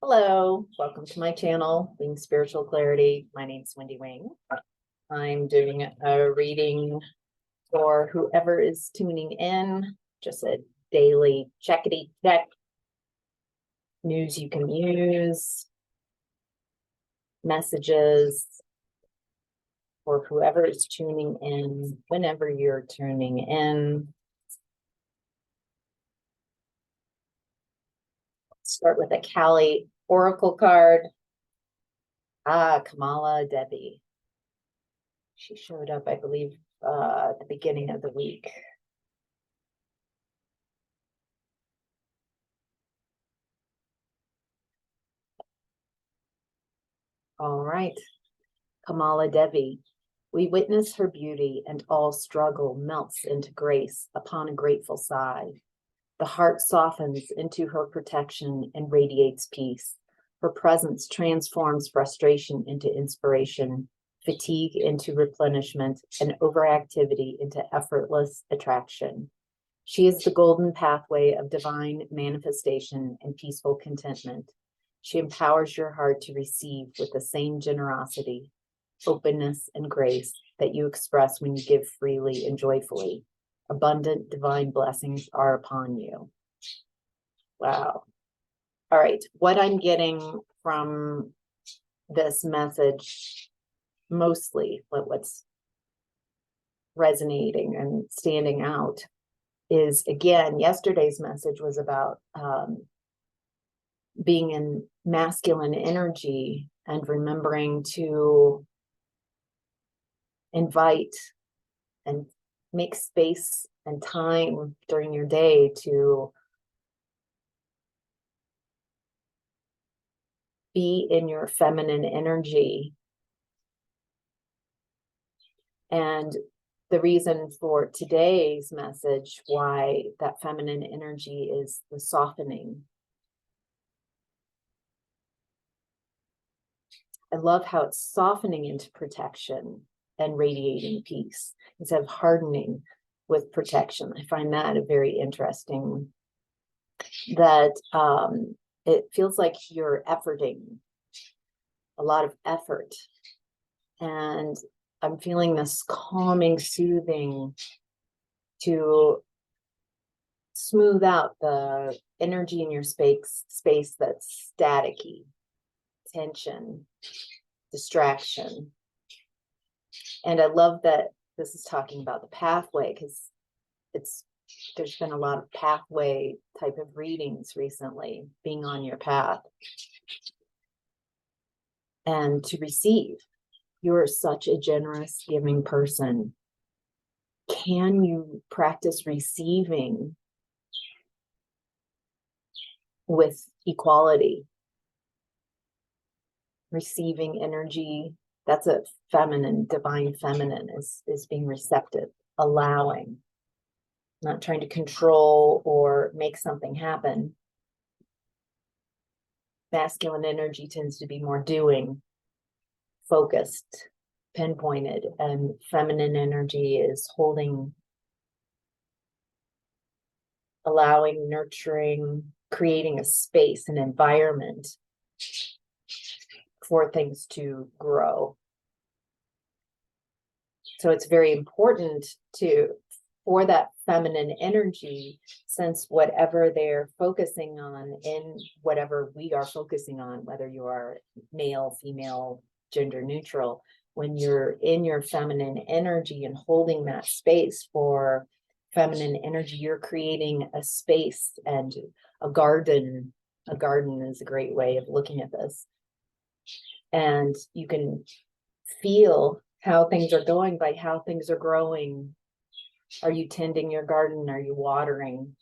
Hello, welcome to my channel, Wing Spiritual Clarity. My name's Wendy Wing. I'm doing a reading for whoever is tuning in, just a daily checkity check, news you can use, messages for whoever is tuning in, whenever you're tuning in. Start with a Kali Oracle card. Kamala Devi. She showed up, I believe, at the beginning of the week. All right. Kamala Devi. We witness her beauty, and all struggle melts into grace upon a grateful sigh. The heart softens into her protection and radiates peace. Her presence transforms frustration into inspiration, fatigue into replenishment, and overactivity into effortless attraction. She is the golden pathway of divine manifestation and peaceful contentment. She empowers your heart to receive with the same generosity, openness, and grace that you express when you give freely and joyfully. Abundant divine blessings are upon you. Wow. All right. What I'm getting from this message, mostly what's resonating and standing out, is, again, yesterday's message was about being in masculine energy and remembering to invite and make space and time during your day to be in your feminine energy. And the reason for today's message, why that feminine energy is the softening. I love how it's softening into protection and radiating peace instead of hardening with protection. I find that a very interesting, that it feels like you're efforting, a lot of effort. And I'm feeling this calming, soothing to smooth out the energy in your space that's staticky, tension, distraction. And I love that this is talking about the pathway, because there's been a lot of pathway type of readings recently, being on your path. And to receive. You're such a generous, giving person. Can you practice receiving with equality? Receiving energy, that's a feminine, divine feminine, is being receptive, allowing, not trying to control or make something happen. Masculine energy tends to be more doing, focused, pinpointed, and feminine energy is holding, allowing, nurturing, creating a space, an environment for things to grow. So it's very important for that feminine energy, since whatever they're focusing on, in whatever we are focusing on, whether you are male, female, gender neutral, when you're in your feminine energy and holding that space for feminine energy, you're creating a space and a garden. A garden is a great way of looking at this. And you can feel how things are going by how things are growing. Are you tending your garden? Are you watering?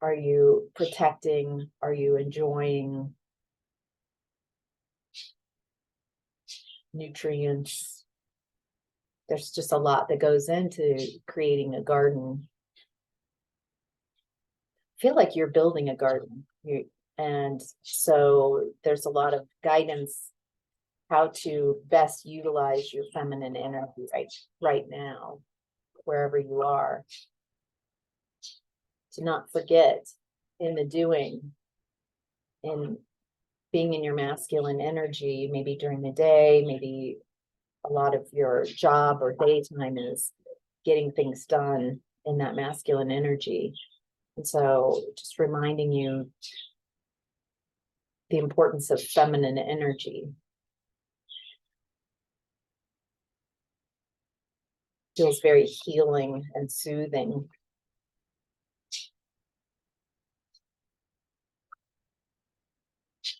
Are you protecting? Are you enjoying nutrients? There's just a lot that goes into creating a garden. I feel like you're building a garden. And so there's a lot of guidance how to best utilize your feminine energy right now, wherever you are. To not forget, in the doing, in being in your masculine energy, maybe during the day, maybe a lot of your job or daytime is getting things done in that masculine energy. And so just reminding you the importance of feminine energy. Feels very healing and soothing.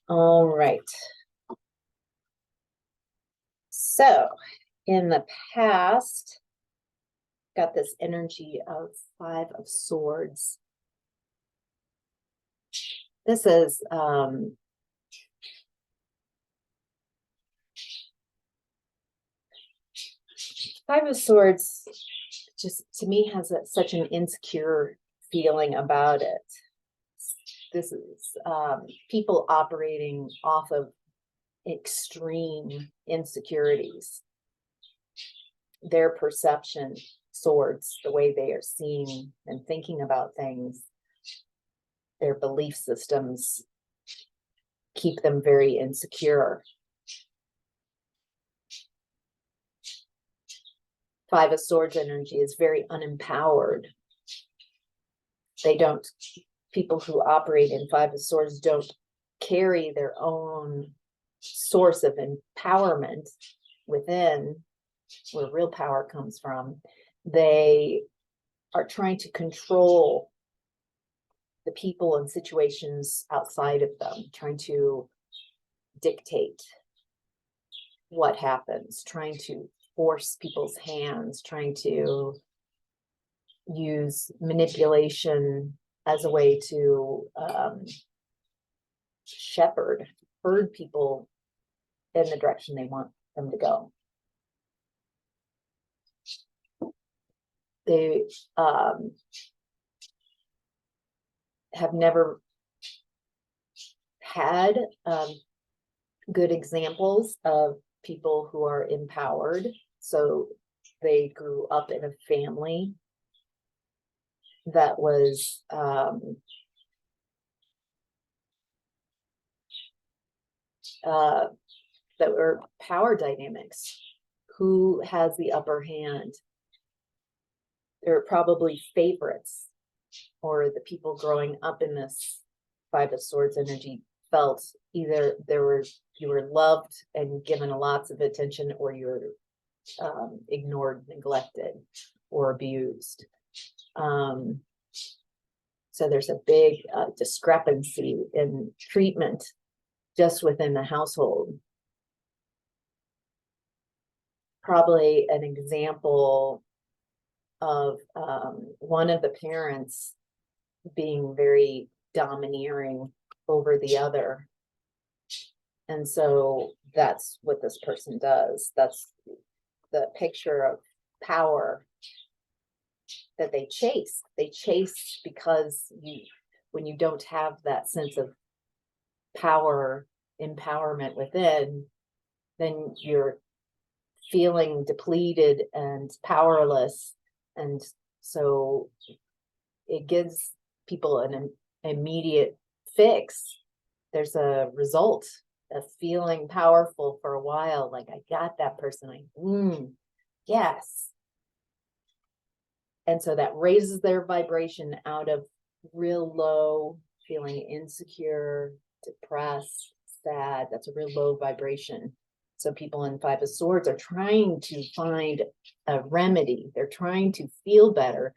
All right. So in the past, got this energy of 5 of Swords. This is 5 of Swords just to me has such an insecure feeling about it. This is people operating off of extreme insecurities. Their perception, Swords, the way they are seeing and thinking about things, their belief systems keep them very insecure. 5 of Swords energy is very unempowered. People who operate in 5 of Swords don't carry their own source of empowerment within, where real power comes from. They are trying to control the people and situations outside of them, trying to dictate what happens, trying to force people's hands, trying to use manipulation as a way to herd people in the direction they want them to go. They have never had good examples of people who are empowered. So they grew up in a family that was that were power dynamics. Who has the upper hand? There are probably favorites, or the people growing up in this 5 of Swords energy felt either you were loved and given lots of attention, or you were ignored, neglected, or abused. So there's a big discrepancy in treatment just within the household. Probably an example of one of the parents being very domineering over the other. And so that's what this person does. That's the picture of power that they chase. They chase because when you don't have that sense of power, empowerment within, then you're feeling depleted and powerless. And so it gives people an immediate fix. There's a result of feeling powerful for a while, like I got that person, yes. And so that raises their vibration out of real low, feeling insecure, depressed, sad. That's a real low vibration. So people in 5 of Swords are trying to find a remedy. They're trying to feel better.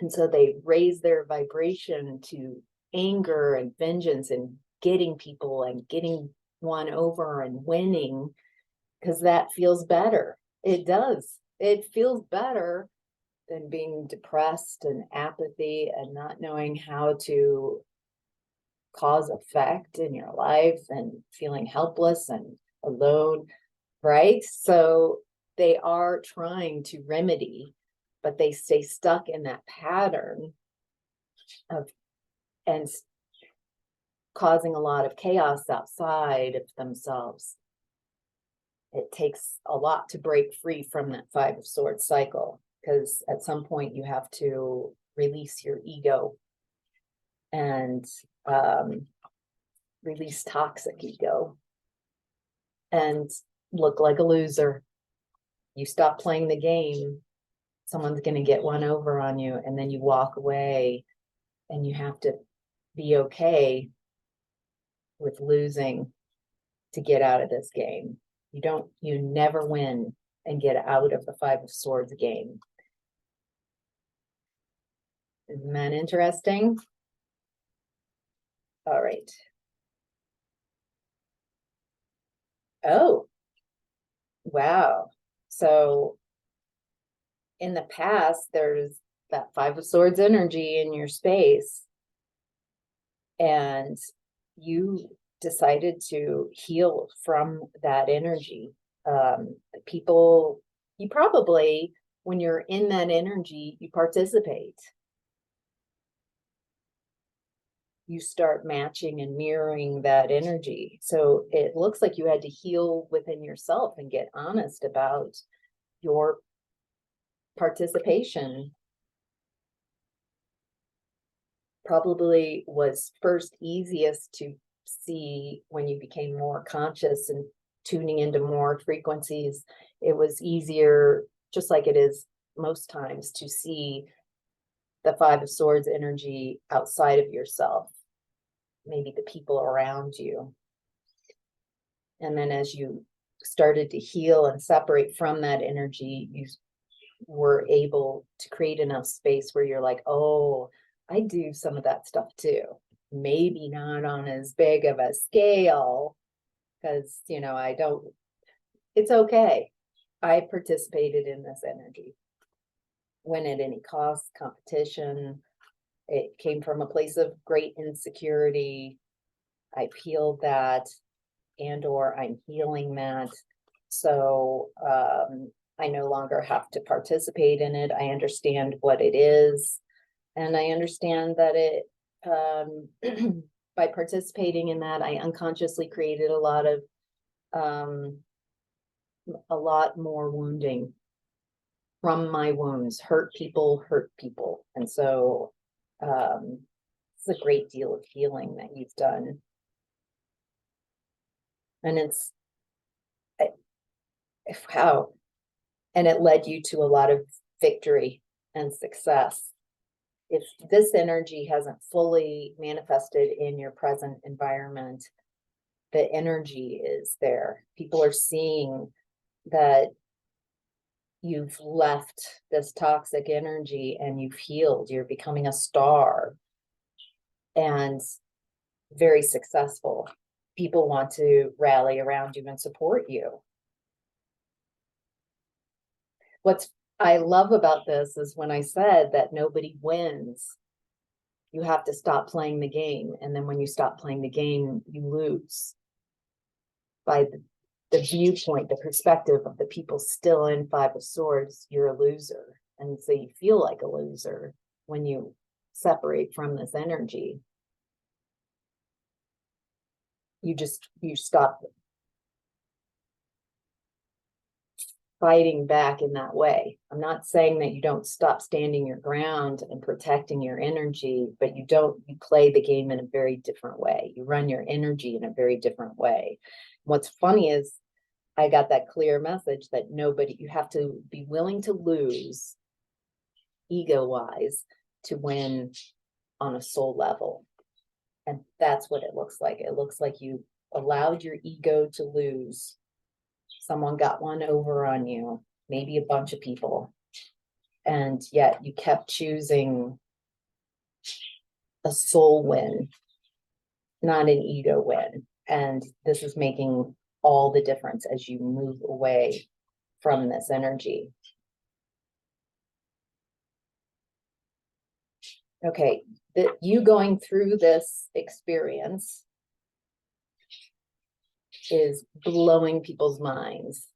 And so they raise their vibration to anger and vengeance and getting people and getting one over and winning, because that feels better. It does. It feels better than being depressed and apathy and not knowing how to cause effect in your life and feeling helpless and alone, right? So they are trying to remedy, but they stay stuck in that pattern of and causing a lot of chaos outside of themselves. It takes a lot to break free from that 5 of Swords cycle, because at some point you have to release your ego and release toxic ego and look like a loser. You stop playing the game, someone's going to get one over on you, and then you walk away, and you have to be okay with losing to get out of this game. You never win and get out of the Five of Swords game. Isn't that interesting? All right. Oh, wow. So in the past, there's that Five of Swords energy in your space, and you decided to heal from that energy. People, you probably, when you're in that energy, you participate. You start matching and mirroring that energy. So it looks like you had to heal within yourself and get honest about your participation. Probably was first easiest to see when you became more conscious and tuning into more frequencies. It was easier, just like it is most times, to see the Five of Swords energy outside of yourself, maybe the people around you. And then as you started to heal and separate from that energy, you were able to create enough space where you're like, oh, I do some of that stuff too. Maybe not on as big of a scale, because, I don't, it's okay. I participated in this energy. When at any cost, competition, it came from a place of great insecurity. I've healed that, or I'm healing that. So I no longer have to participate in it. I understand what it is. And I understand that it, by participating in that, I unconsciously created a lot more wounding from my wounds, hurt people. And so it's a great deal of healing that you've done. And it's, wow. And it led you to a lot of victory and success. If this energy hasn't fully manifested in your present environment, the energy is there. People are seeing that you've left this toxic energy and you've healed. You're becoming a star and very successful. People want to rally around you and support you. What I love about this is when I said that nobody wins, you have to stop playing the game. And then when you stop playing the game, you lose. By the viewpoint, the perspective of the people still in Five of Swords, you're a loser. And so you feel like a loser when you separate from this energy. You stop fighting back in that way. I'm not saying that you don't stop standing your ground and protecting your energy, but you play the game in a very different way. You run your energy in a very different way. What's funny is I got that clear message that you have to be willing to lose ego-wise to win on a soul level. And that's what it looks like. It looks like you allowed your ego to lose. Someone got one over on you, maybe a bunch of people, and yet you kept choosing a soul win, not an ego win. And this is making all the difference as you move away from this energy. Okay, you going through this experience is blowing people's minds.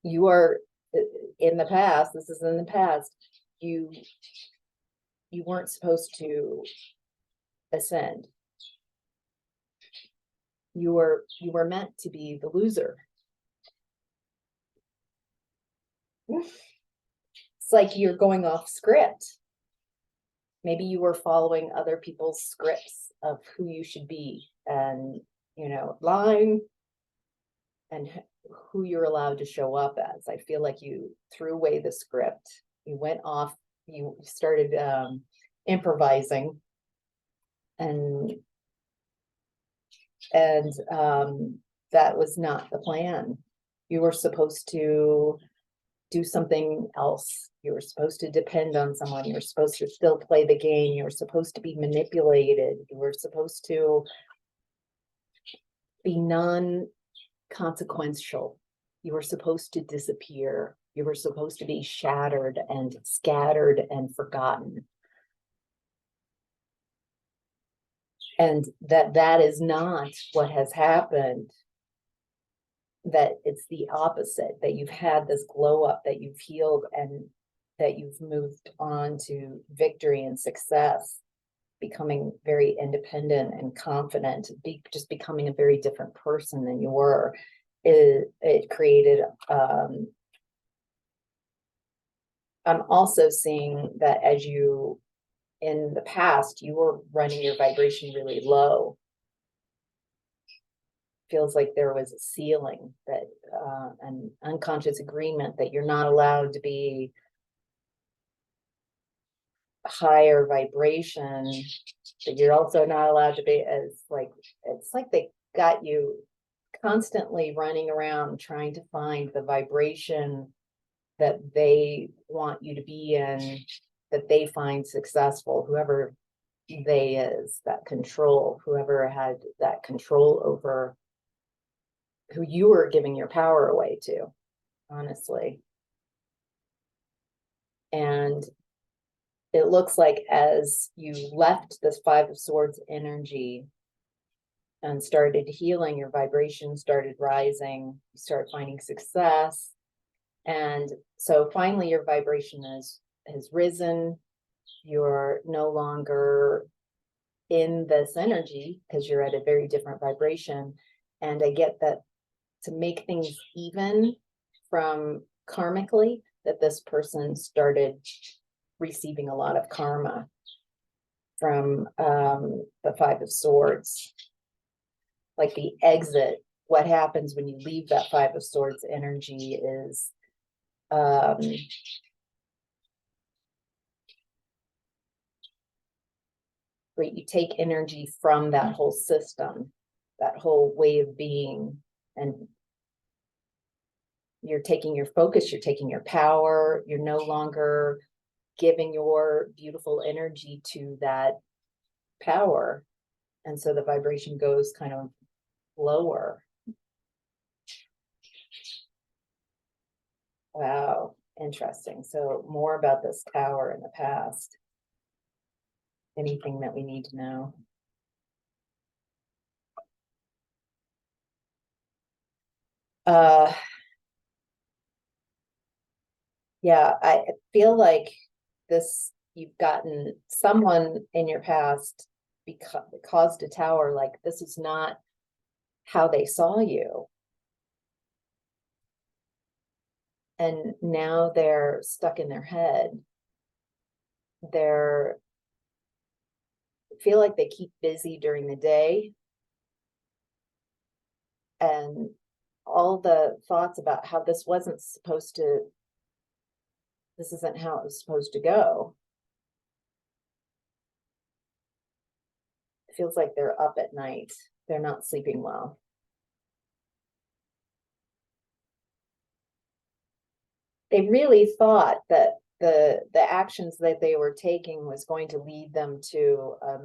You are in the past, this is in the past, you weren't supposed to ascend. You were meant to be the loser. It's like you're going off script. maybe you were following other people's scripts of who you should be, and, you know, line, and who you're allowed to show up as. I feel like you threw away the script. You went off, you started improvising, and that was not the plan. You were supposed to do something else. You were supposed to depend on someone. You were supposed to still play the game. You were supposed to be manipulated. You were supposed to be non-consequential. You were supposed to disappear. You were supposed to be shattered and scattered and forgotten. And that is not what has happened. That it's the opposite, that you've had this glow up, that you've healed, and that you've moved on to victory and success, becoming very independent and confident, just becoming a very different person than you were. It created, I'm also seeing that as you, in the past, you were running your vibration really low. Feels like there was a ceiling, that an unconscious agreement that you're not allowed to be higher vibration, but you're also not allowed to be as like, it's like they got you constantly running around trying to find the vibration that they want you to be in, that they find successful, whoever they is, that control, whoever had that control over who you were giving your power away to, honestly. And it looks like as you left this Five of Swords energy and started healing, your vibration started rising, you start finding success. And so finally your vibration has risen. You're no longer in this energy because you're at a very different vibration. And I get that to make things even from karmically, that this person started receiving a lot of karma from the Five of Swords. Like the exit, what happens when you leave that Five of Swords energy is where you take energy from that whole system, that whole way of being, and you're taking your focus, you're taking your power, you're no longer giving your beautiful energy to that power. And so the vibration goes kind of lower. Wow, interesting. So more about this tower in the past. Anything that we need to know? Yeah, I feel like this, you've gotten someone in your past because caused a tower, like this is not how they saw you. And now they're stuck in their head. They're feel like they keep busy during the day, and all the thoughts about how this wasn't supposed to, this isn't how it was supposed to go. It feels like they're up at night. They're not sleeping well. They really thought that the actions that they were taking was going to lead them to a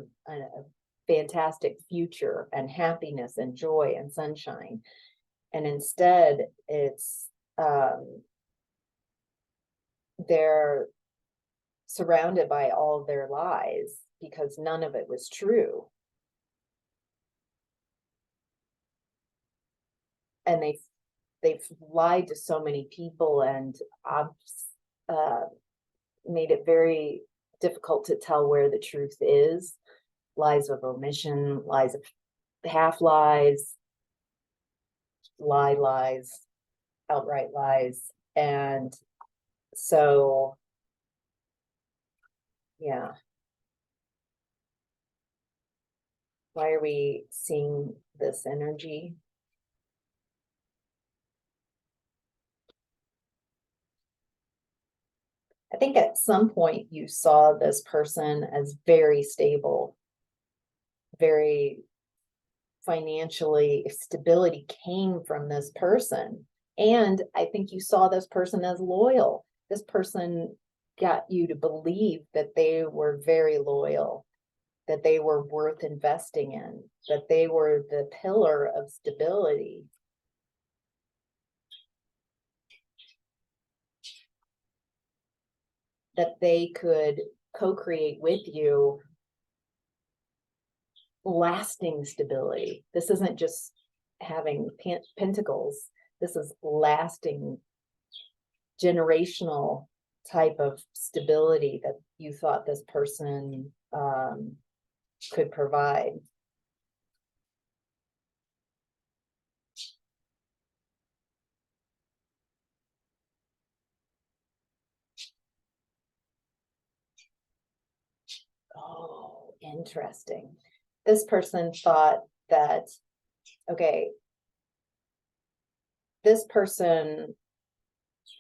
fantastic future and happiness and joy and sunshine. And instead, it's they're surrounded by all of their lies because none of it was true. And they've lied to so many people, and made it very difficult to tell where the truth is. Lies of omission, lies of half lies, lies, outright lies. And so, yeah, Why are we seeing this energy? I think at some point you saw this person as very stable, very financially, stability came from this person. And I think you saw this person as loyal. This person got you to believe that they were very loyal, that they were worth investing in, that they were the pillar of stability. That they could co-create with you lasting stability. This isn't just having pentacles. This is lasting, generational type of stability that you thought this person could provide. Oh, interesting. This person thought that, okay, this person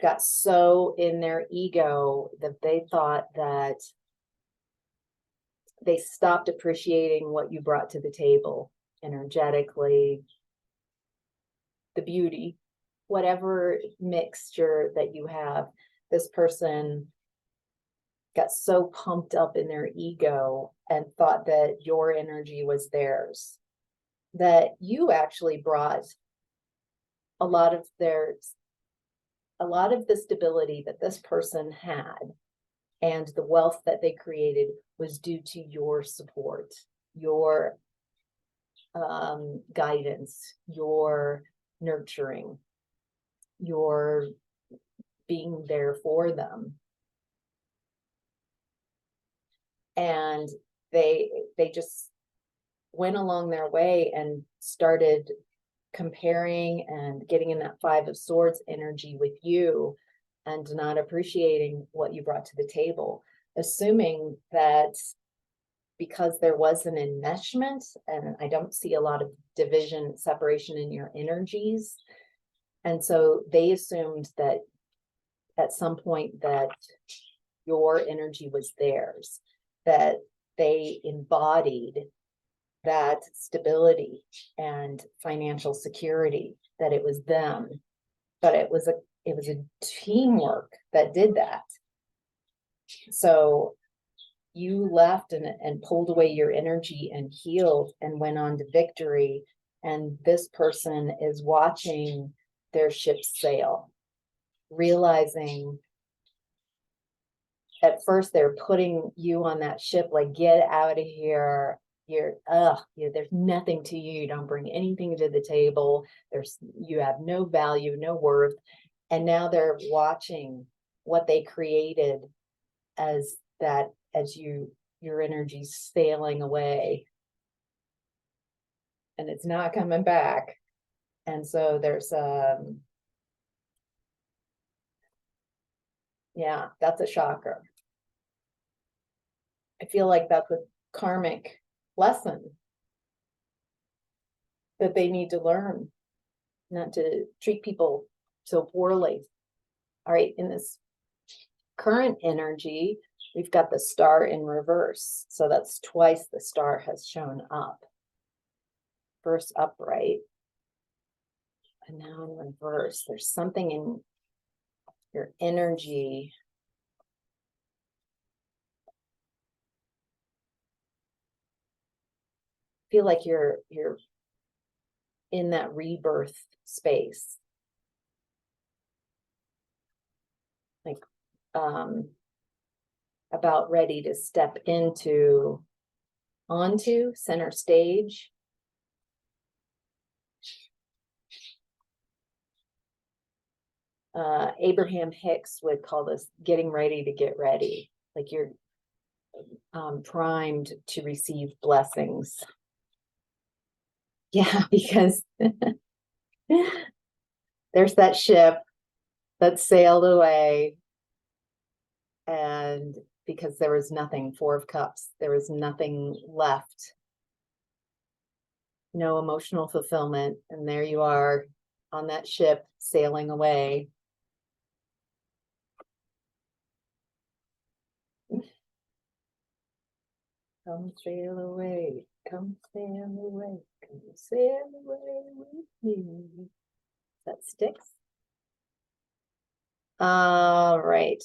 got so in their ego that they thought that they stopped appreciating what you brought to the table energetically, the beauty, whatever mixture that you have. This person got so pumped up in their ego and thought that your energy was theirs, that you actually brought a lot of the stability that this person had and the wealth that they created was due to your support, your guidance, your nurturing, your being there for them. And they just went along their way and started comparing and getting in that Five of Swords energy with you and not appreciating what you brought to the table, assuming that because there was an enmeshment, and I don't see a lot of division, separation in your energies. And so they assumed that at some point that your energy was theirs, that they embodied that stability and financial security, that it was them, but it was a teamwork that did that. So you left and pulled away your energy and healed and went on to victory. And this person is watching their ship sail, realizing at first they're putting you on that ship, like, get out of here. There's nothing to you. You don't bring anything to the table. You have no value, no worth. And now they're watching what they created as your energy sailing away. And it's not coming back. And so there's yeah, that's a shocker. I feel like that's a karmic lesson that they need to learn, not to treat people so poorly. All right, in this current energy, we've got the star in reverse. So that's twice the star has shown up. First upright, and now in reverse. There's something in your energy. Feel like you're in that rebirth space, like about ready to step onto center stage. Abraham Hicks would call this getting ready to get ready, like you're primed to receive blessings. Yeah, because there's that ship that sailed away, and because there was nothing, Four of Cups, there was nothing left no emotional fulfillment. And there you are on that ship sailing away. Come sail away, come sail away, come sail away with me. That sticks. All right.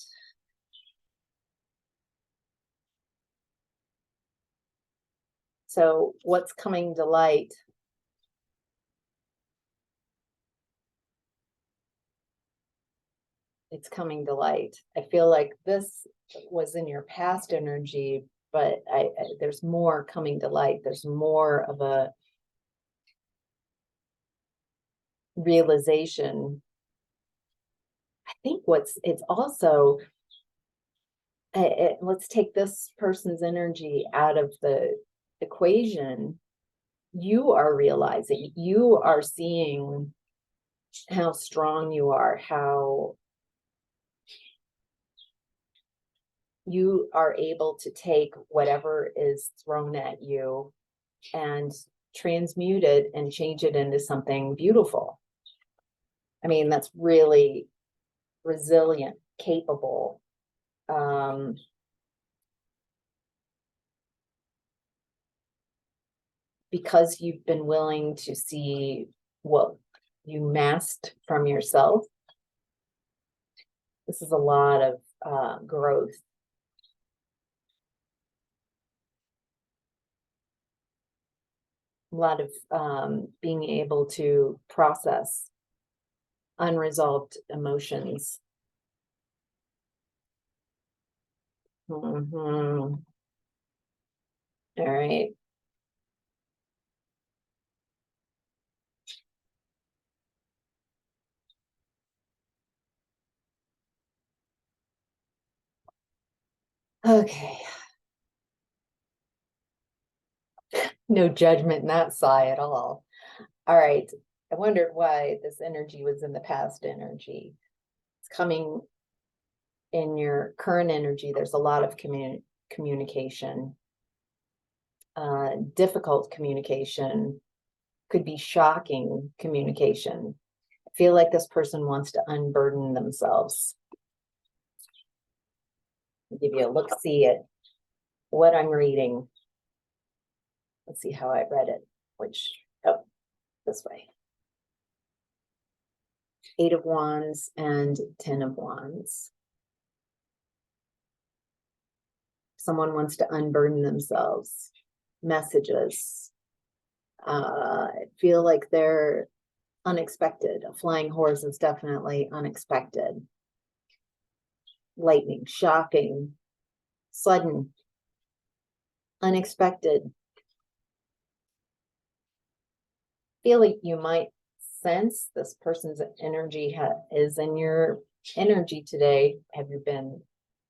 So what's coming to light? It's coming to light. I feel like this was in your past energy, but there's more coming to light. There's more of a realization. I think it's also, let's take this person's energy out of the equation. You are realizing, you are seeing how strong you are, how you are able to take whatever is thrown at you and transmute it and change it into something beautiful. I mean, that's really resilient, capable. Because you've been willing to see what you masked from yourself. This is a lot of growth. A lot of being able to process unresolved emotions. All right. Okay. No judgment in that sigh at all. All right. I wondered why this energy was in the past energy. It's coming in your current energy. There's a lot of communication. Difficult communication, could be shocking communication. I feel like this person wants to unburden themselves. I'll give you a look-see at what I'm reading. Let's see how I read it. This way. 8 of Wands and 10 of Wands. Someone wants to unburden themselves. Messages. I feel like they're unexpected. A flying horse is definitely unexpected. Lightning, shocking, sudden, unexpected. Feel like you might sense this person's energy is in your energy today. Have you been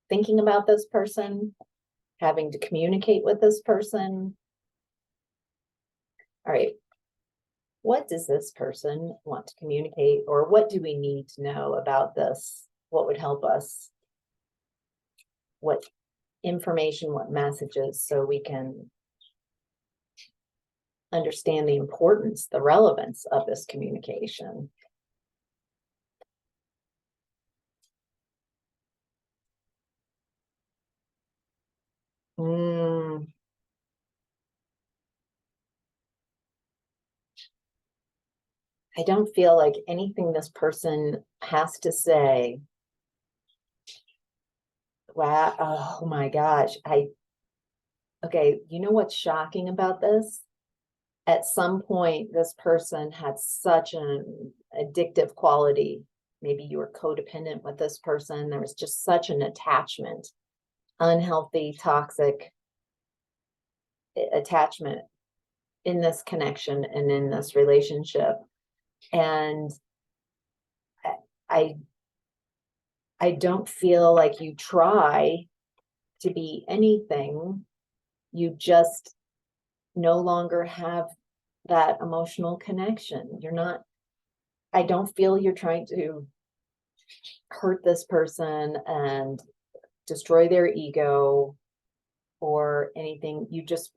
thinking about this person? Having to communicate with this person? All right. What does this person want to communicate, or what do we need to know about this? What would help us? What information, what messages, so we can understand the importance, the relevance of this communication. I don't feel like anything this person has to say. Wow. Oh my gosh. Okay. You know what's shocking about this? At some point, this person had such an addictive quality. Maybe you were codependent with this person. There was just such an attachment, unhealthy, toxic attachment in this connection and in this relationship. And I don't feel like you try to be anything. You just no longer have that emotional connection. I don't feel you're trying to hurt this person and destroy their ego or anything.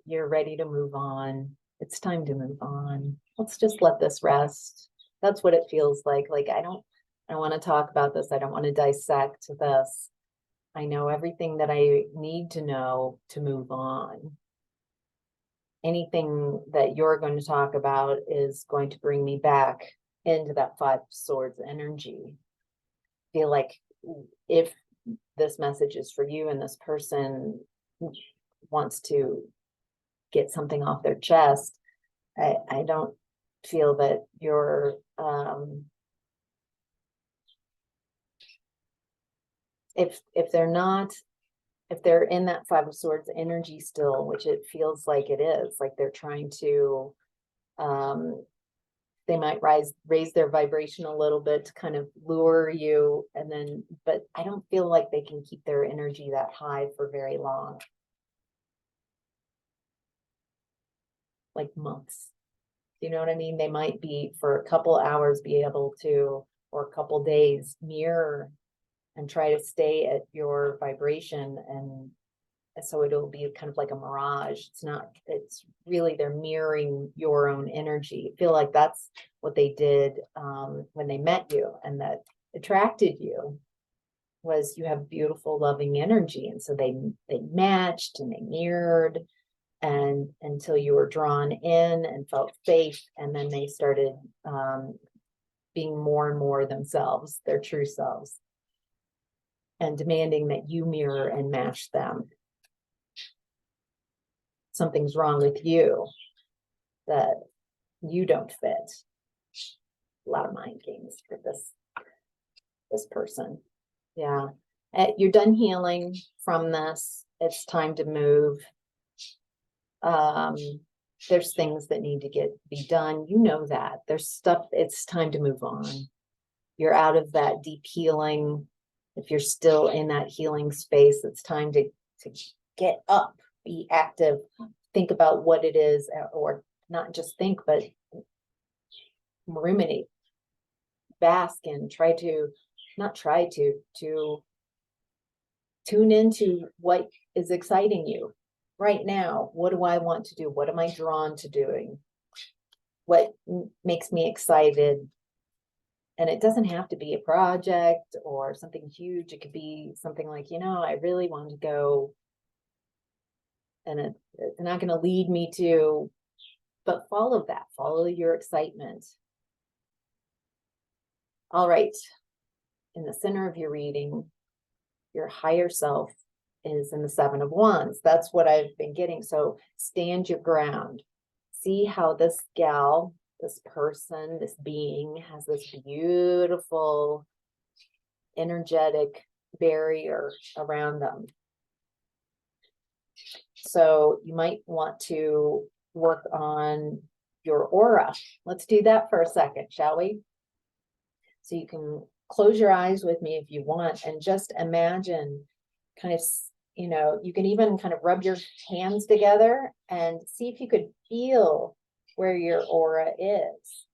You're ready to move on. It's time to move on. Let's just let this rest. That's what it feels like. Like, I don't want to talk about this. I don't want to dissect this. I know everything that I need to know to move on. Anything that you're going to talk about is going to bring me back into that Five of Swords energy. Feel like if this message is for you and this person wants to get something off their chest, I don't feel that you're if they're in that Five of Swords energy still, which it feels like it is, like they're trying to they might raise their vibration a little bit to kind of lure you, and then, but I don't feel like they can keep their energy that high for very long. Like months. You know what I mean? They might be for a couple hours be able to, or a couple days, mirror and try to stay at your vibration, and so it'll be kind of like a mirage. It's really, they're mirroring your own energy. I feel like that's what they did when they met you, and that attracted you was you have beautiful, loving energy. And so they matched and they mirrored, and until you were drawn in and felt safe, and then they started being more and more themselves, their true selves, and demanding that you mirror and match them. Something's wrong with you, that you don't fit. A lot of mind games for this person. Yeah. You're done healing from this. It's time to move. There's things that need to be done. You know that. There's stuff, it's time to move on. You're out of that deep healing. If you're still in that healing space, it's time to get up, be active, think about what it is, or not just think, but ruminate, bask in, to tune into what is exciting you right now. What do I want to do? What am I drawn to doing? What makes me excited? And it doesn't have to be a project or something huge. It could be something like, I really want to go, and it's not going to lead me to, but follow your excitement. All right. In the center of your reading, your higher self is in the Seven of Wands. That's what I've been getting. So stand your ground. See how this gal, this person, this being has this beautiful energetic barrier around them. So you might want to work on your aura. Let's do that for a second, shall we? So you can close your eyes with me if you want, and just imagine kind of, you can even kind of rub your hands together and see if you could feel where your aura is.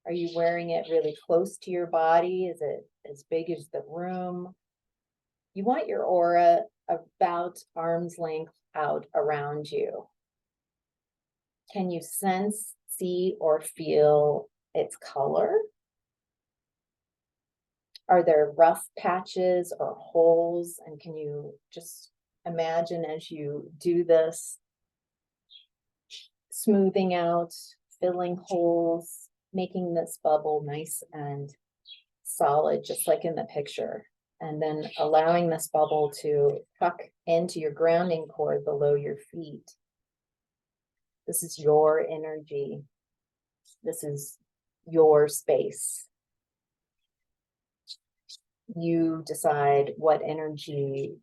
Are you wearing it really close to your body? Is it as big as the room? You want your aura about arm's length out around you. Can you sense, see, or feel its color? Are there rough patches or holes? And can you just imagine as you do this, smoothing out, filling holes, making this bubble nice and solid, just like in the picture. And then allowing this bubble to tuck into your grounding cord below your feet. This is your energy. This is your space. You decide what energy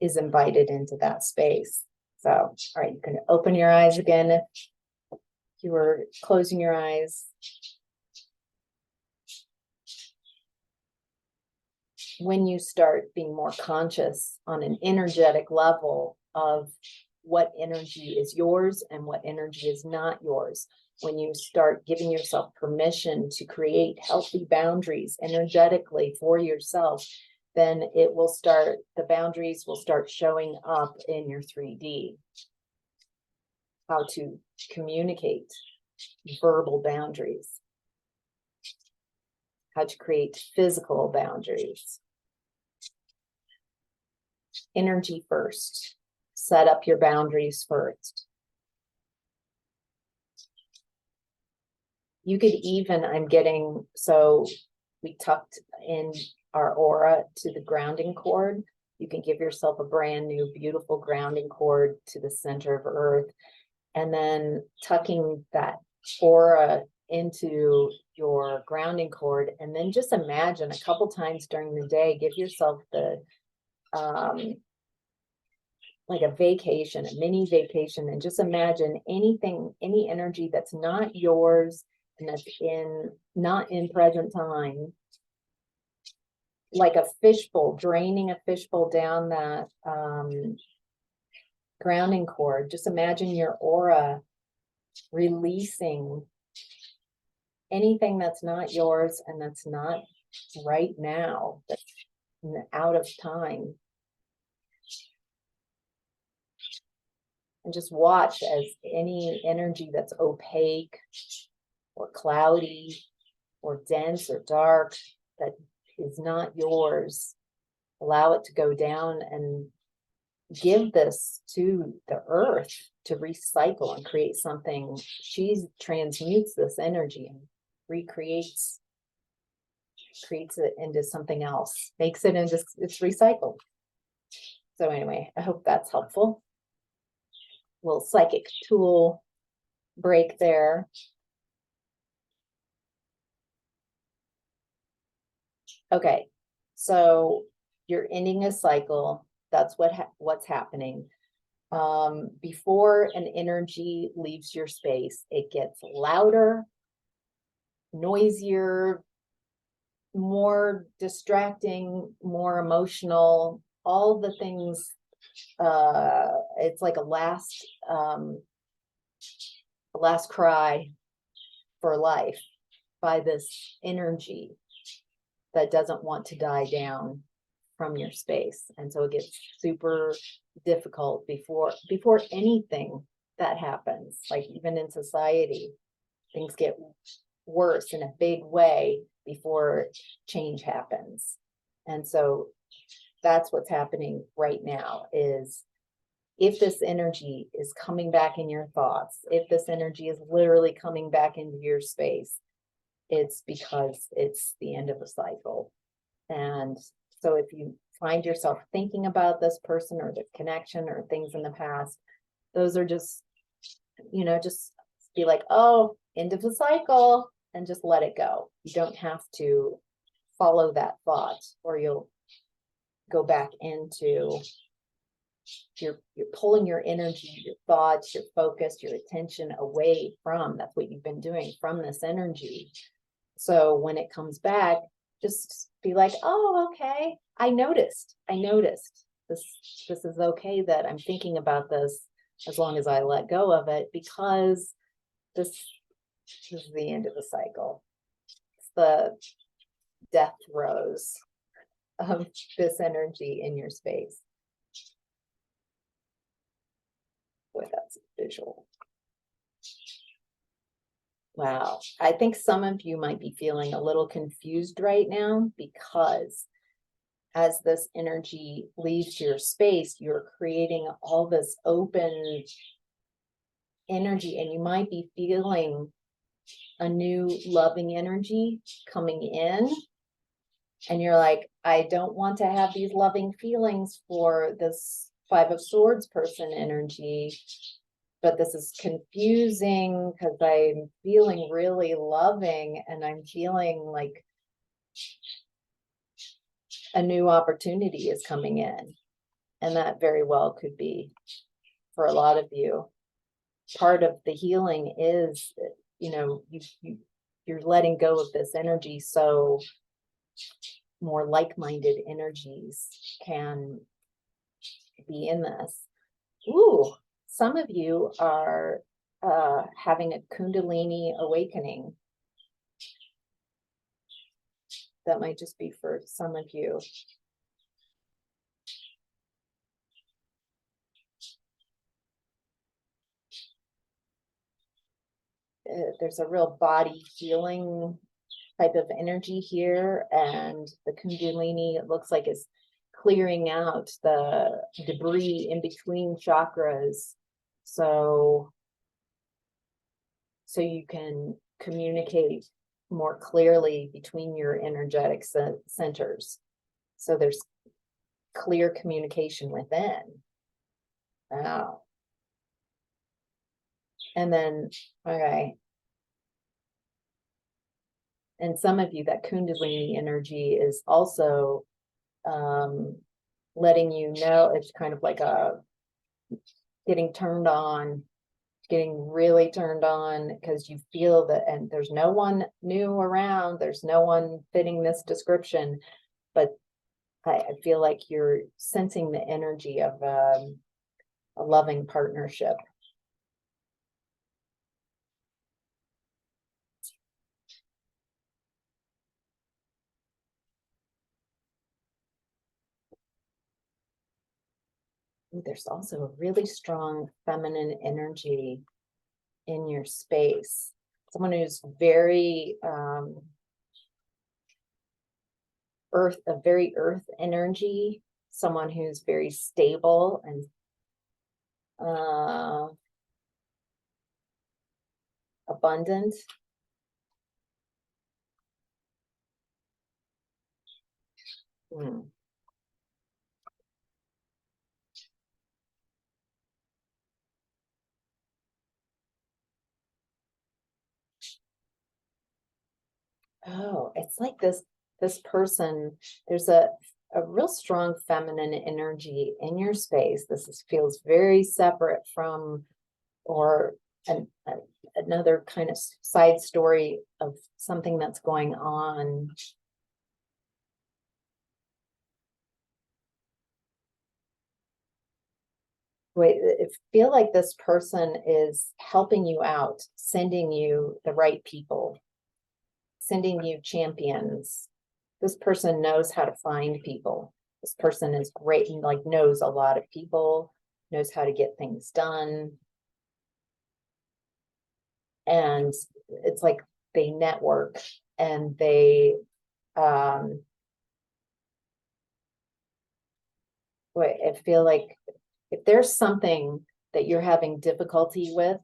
is invited into that space. So, all right, you can open your eyes again if you were closing your eyes. When you start being more conscious on an energetic level of what energy is yours and what energy is not yours, when you start giving yourself permission to create healthy boundaries energetically for yourself, then the boundaries will start showing up in your 3D. how to communicate verbal boundaries, how to create physical boundaries. Energy first. Set up your boundaries first. You could even, so we tucked in our aura to the grounding cord. You can give yourself a brand new, beautiful grounding cord to the center of Earth, and then tucking that aura into your grounding cord. And then just imagine a couple times during the day, give yourself the, like a vacation, a mini vacation, and just imagine anything, any energy that's not yours and that's not in present time, like a fishbowl, draining a fishbowl down that grounding cord. Just imagine your aura releasing anything that's not yours and that's not right now, that's out of time. And just watch as any energy that's opaque or cloudy or dense or dark that is not yours, allow it to go down and give this to the earth to recycle and create something. She transmutes this energy and creates it into something else, makes it into, it's recycled. So anyway, I hope that's helpful. Little psychic tool break there. Okay, so you're ending a cycle. That's what's happening. Before an energy leaves your space, it gets louder, noisier, more distracting, more emotional, all the things. It's like a last cry for life by this energy that doesn't want to die down from your space. And so it gets super difficult before anything that happens. Like even in society, things get worse in a big way before change happens. And so that's what's happening right now. Is if this energy is coming back in your thoughts, if this energy is literally coming back into your space, it's because it's the end of a cycle. And so if you find yourself thinking about this person or the connection or things in the past, those are just, just be like, oh, end of the cycle, and just let it go. You don't have to follow that thought, or you'll go back into, you're pulling your energy, your thoughts, your focus, your attention away from, that's what you've been doing, from this energy. So when it comes back, just be like, oh, okay, I noticed this is okay that I'm thinking about this, as long as I let go of it, because this is the end of the cycle. It's the death throes of this energy in your space. Boy, that's visual. Wow. I think some of you might be feeling a little confused right now, because as this energy leaves your space, you're creating all this open energy, and you might be feeling a new loving energy coming in. And you're like, I don't want to have these loving feelings for this Five of Swords person energy. But this is confusing because I'm feeling really loving, and I'm feeling like a new opportunity is coming in. And that very well could be for a lot of you. Part of the healing is, you're letting go of this energy, so more like-minded energies can be in this. Ooh. Some of you are having a Kundalini awakening. That might just be for some of you. there's a real body healing type of energy here, and the Kundalini, it looks like, is clearing out the debris in between chakras, so you can communicate more clearly between your energetic centers. So there's clear communication within. Wow. And then, okay. And some of you, that Kundalini energy is also letting you know, it's kind of like a getting turned on, getting really turned on, because you feel that, and there's no one new around, there's no one fitting this description, but I feel like you're sensing the energy of a loving partnership. Ooh, there's also a really strong feminine energy in your space. Someone who's very very earth energy, someone who's very stable and abundant. Oh, it's like this person, there's a real strong feminine energy in your space. Feels very separate from, or another kind of side story of something that's going on. Wait, I feel like this person is helping you out, sending you the right people, sending you champions. This person knows how to find people. This person is great and like knows a lot of people, knows how to get things done. And it's like they network and they I feel like if there's something that you're having difficulty with,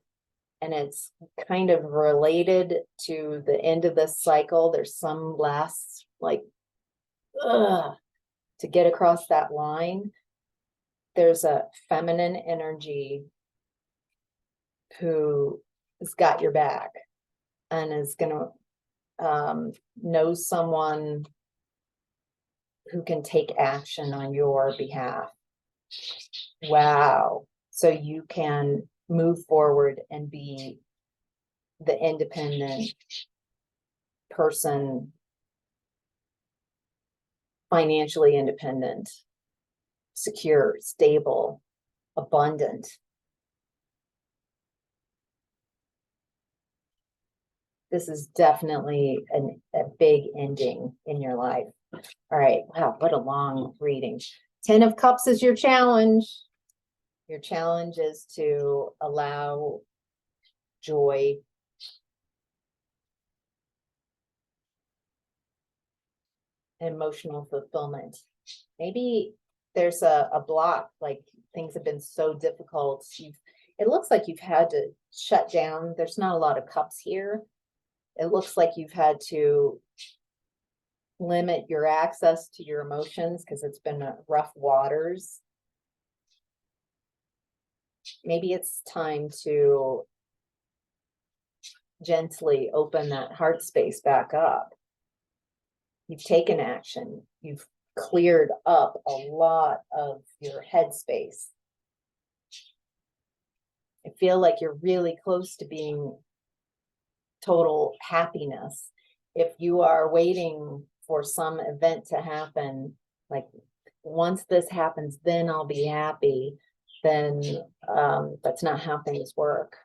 and it's kind of related to the end of this cycle, there's some last like to get across that line, there's a feminine energy who has got your back and is going to know someone who can take action on your behalf. Wow. So you can move forward and be the independent person, financially independent, secure, stable, abundant. This is definitely a big ending in your life. All right. Wow, what a long reading. 10 of Cups is your challenge. Your challenge is to allow joy, emotional fulfillment. Maybe there's a block, like things have been so difficult. It looks like you've had to shut down. There's not a lot of cups here. It looks like you've had to limit your access to your emotions because it's been rough waters. Maybe it's time to gently open that heart space back up. You've taken action. You've cleared up a lot of your headspace. I feel like you're really close to being total happiness. If you are waiting for some event to happen, like once this happens, then I'll be happy, then that's not how things work.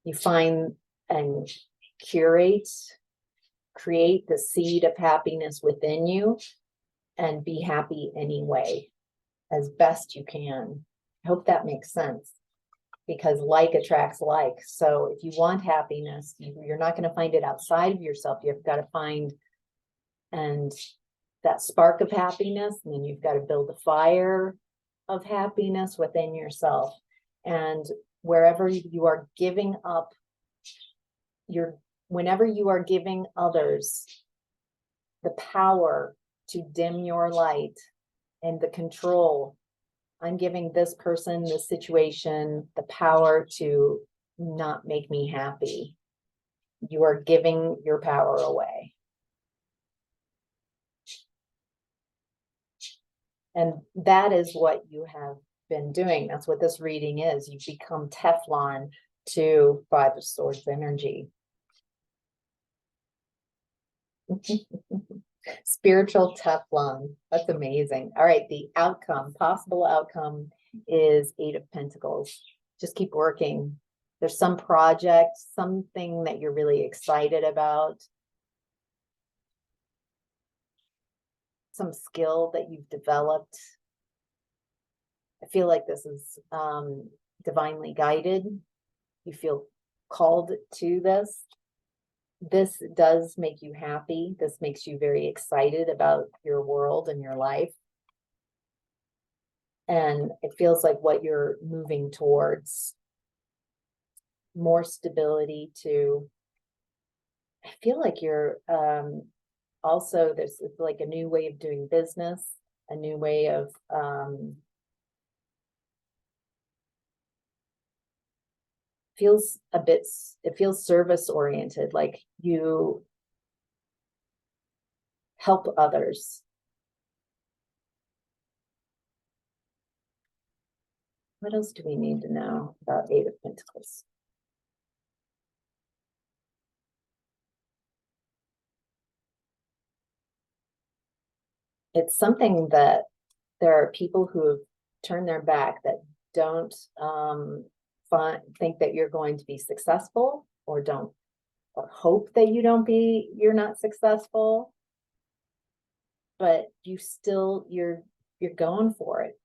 You find and create the seed of happiness within you and be happy anyway, as best you can. I hope that makes sense. because like attracts like. So if you want happiness, you're not going to find it outside of yourself. You've got to find and that spark of happiness, and then you've got to build a fire of happiness within yourself. And wherever you are giving up whenever you are giving others the power to dim your light and the control, I'm giving this person, this situation, the power to not make me happy. You are giving your power away. And that is what you have been doing. That's what this reading is. You become Teflon to Five of Swords energy. Spiritual Teflon. That's amazing. All right, the outcome, possible outcome is Eight of Pentacles. Just keep working. There's some project, something that you're really excited about, some skill that you've developed. I feel like this is divinely guided. You feel called to this. This does make you happy. This makes you very excited about your world and your life. And it feels like what you're moving towards. More stability too. I feel like you're also, there's like a new way of doing business, a new way of it feels service oriented, like you help others. What else do we need to know about Eight of Pentacles? It's something that there are people who have turned their back, that don't think that you're going to be successful, or hope that you're not successful, but you're going for it.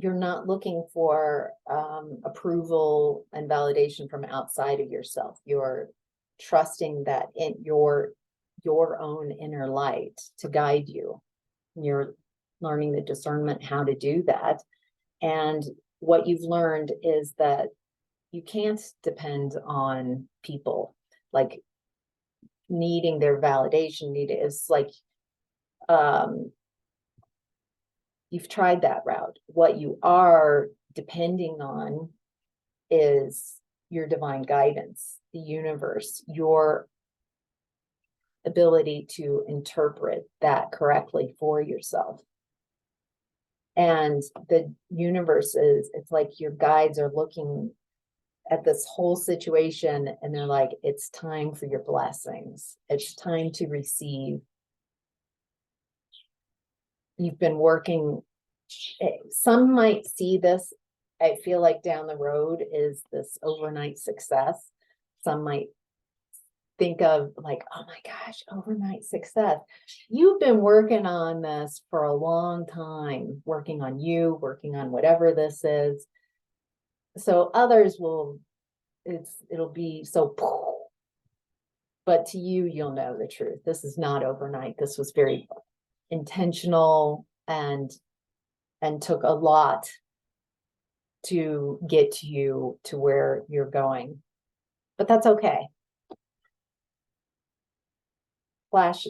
You're not looking for approval and validation from outside of yourself. You're trusting that in your own inner light to guide you. You're learning the discernment how to do that. And what you've learned is that you can't depend on people, like needing their validation. It's like you've tried that route. What you are depending on is your divine guidance, the universe, your ability to interpret that correctly for yourself. And the universe it's like your guides are looking at this whole situation and they're like, it's time for your blessings. It's time to receive. You've been working. Some might see this, I feel like, down the road is this overnight success. Some might think of like, oh my gosh, overnight success. You've been working on this for a long time, working on you, working on whatever this is. So others it'll be so, but to you, you'll know the truth. This is not overnight. This was very intentional and took a lot to get you to where you're going, but that's okay. Flash,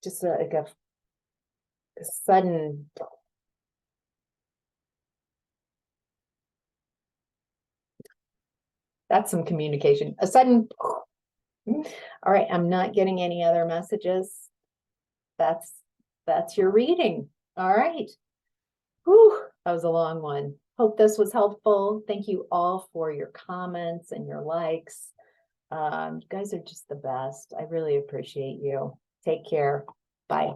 just like a sudden, that's some communication, a sudden, all right, I'm not getting any other messages. That's your reading. All right. Whew, that was a long one. Hope this was helpful. Thank you all for your comments and your likes. You guys are just the best. I really appreciate you. Take care. Bye.